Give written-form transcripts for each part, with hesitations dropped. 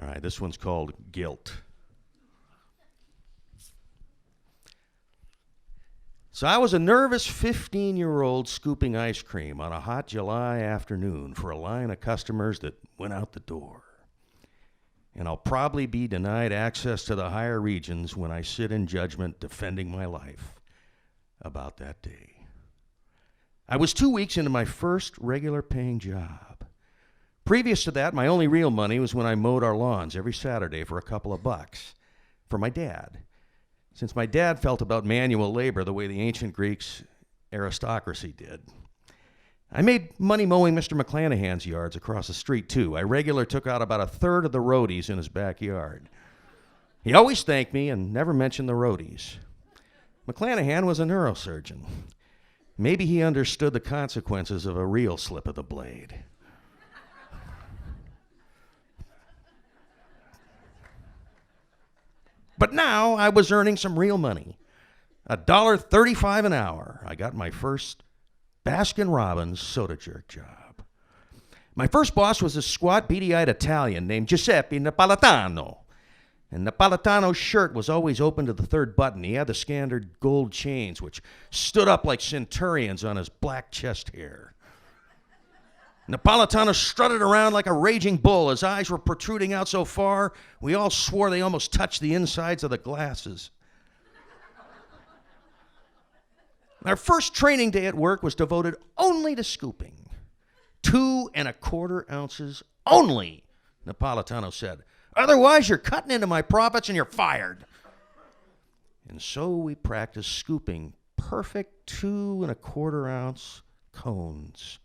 All right, this one's called Guilt. So I was a nervous 15-year-old scooping ice cream on a hot July afternoon for a line of customers that went out the door. And I'll probably be denied access to the higher regions when I sit in judgment defending my life about that day. I was 2 weeks into my first regular paying job. Previous to that, my only real money was when I mowed our lawns every Saturday for a couple of bucks for my dad, since my dad felt about manual labor the way the ancient Greeks' aristocracy did. I made money mowing Mr. McClanahan's yards across the street, too. I regular took out about a third of the roadies in his backyard. He always thanked me and never mentioned the roadies. McClanahan was a neurosurgeon. Maybe he understood the consequences of a real slip of the blade. But now I was earning some real money. $1.35 an hour. I got my first Baskin-Robbins soda jerk job. My first boss was a squat, beady-eyed Italian named Giuseppe Napolitano. And Napolitano's shirt was always open to the third button. He had the standard gold chains, which stood up like centurions on his black chest hair. Napolitano strutted around like a raging bull. His eyes were protruding out so far, we all swore they almost touched the insides of the glasses. Our first training day at work was devoted only to scooping. 2 1/4 ounces only, Napolitano said. Otherwise, you're cutting into my profits and you're fired. And so we practiced scooping perfect 2 1/4 ounce cones.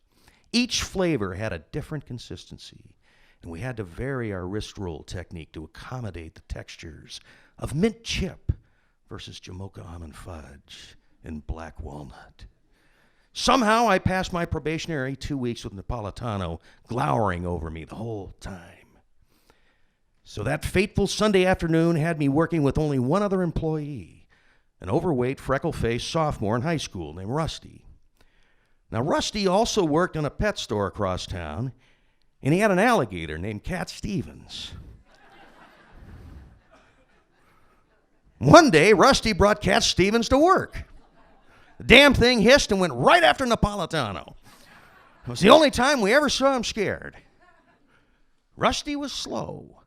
Each flavor had a different consistency, and we had to vary our wrist roll technique to accommodate the textures of mint chip versus Jamocha almond fudge and black walnut. Somehow I passed my probationary 2 weeks with Napolitano glowering over me the whole time. So that fateful Sunday afternoon had me working with only one other employee, an overweight, freckle-faced sophomore in high school named Rusty. Now, Rusty also worked in a pet store across town, and he had an alligator named Cat Stevens. One day, Rusty brought Cat Stevens to work. The damn thing hissed and went right after Napolitano. It was the only time we ever saw him scared. Rusty was slow,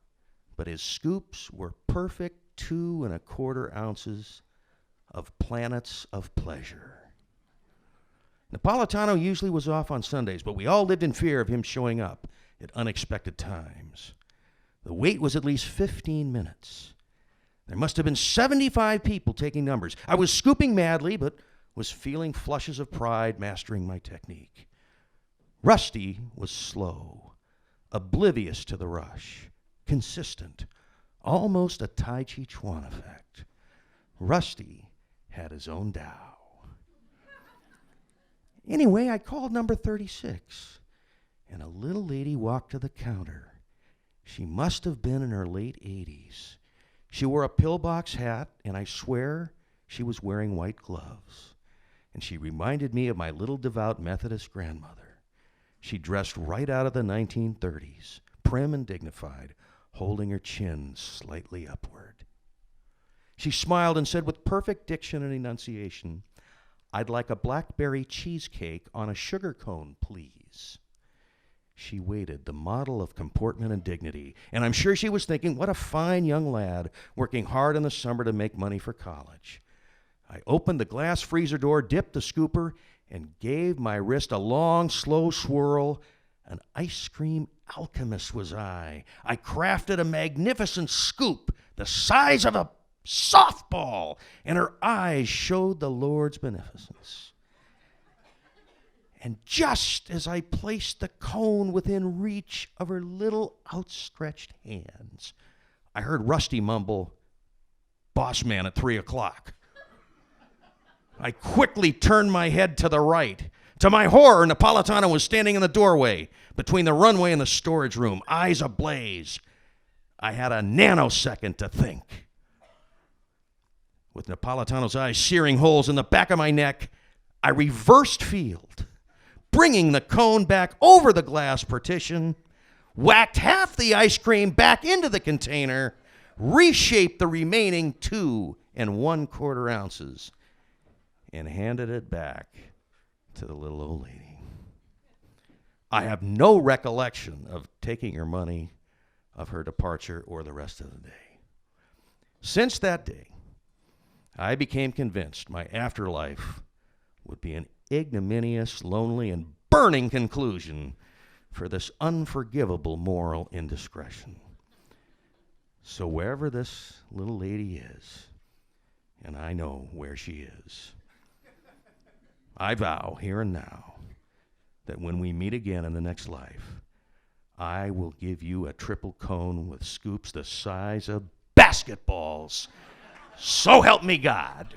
but his scoops were perfect 2 1/4 ounces of planets of pleasure. Napolitano usually was off on Sundays, but we all lived in fear of him showing up at unexpected times. The wait was at least 15 minutes. There must have been 75 people taking numbers. I was scooping madly, but was feeling flushes of pride mastering my technique. Rusty was slow, oblivious to the rush, consistent, almost a Tai Chi Chuan effect. Rusty had his own Tao. Anyway, I called number 36, and a little lady walked to the counter. She must have been in her late 80s. She wore a pillbox hat, and I swear she was wearing white gloves. And she reminded me of my little devout Methodist grandmother. She dressed right out of the 1930s, prim and dignified, holding her chin slightly upward. She smiled and said with perfect diction and enunciation, "I'd like a blackberry cheesecake on a sugar cone, please." She waited, the model of comportment and dignity, and I'm sure she was thinking, what a fine young lad working hard in the summer to make money for college. I opened the glass freezer door, dipped the scooper, and gave my wrist a long, slow swirl. An ice cream alchemist was I. I crafted a magnificent scoop the size of a softball, and her eyes showed the Lord's beneficence. And just as I placed the cone within reach of her little outstretched hands, I heard Rusty mumble, "Boss man at 3 o'clock." I quickly turned my head to the right. To my horror, Napolitano was standing in the doorway between the runway and the storage room, eyes ablaze. I had a nanosecond to think. With Napolitano's eyes searing holes in the back of my neck, I reversed field, bringing the cone back over the glass partition, whacked half the ice cream back into the container, reshaped the remaining 2 1/4 ounces, and handed it back to the little old lady. I have no recollection of taking her money, of her departure, or the rest of the day. Since that day, I became convinced my afterlife would be an ignominious, lonely, and burning conclusion for this unforgivable moral indiscretion. So wherever this little lady is, and I know where she is, I vow here and now that when we meet again in the next life, I will give you a triple cone with scoops the size of basketballs. So help me God.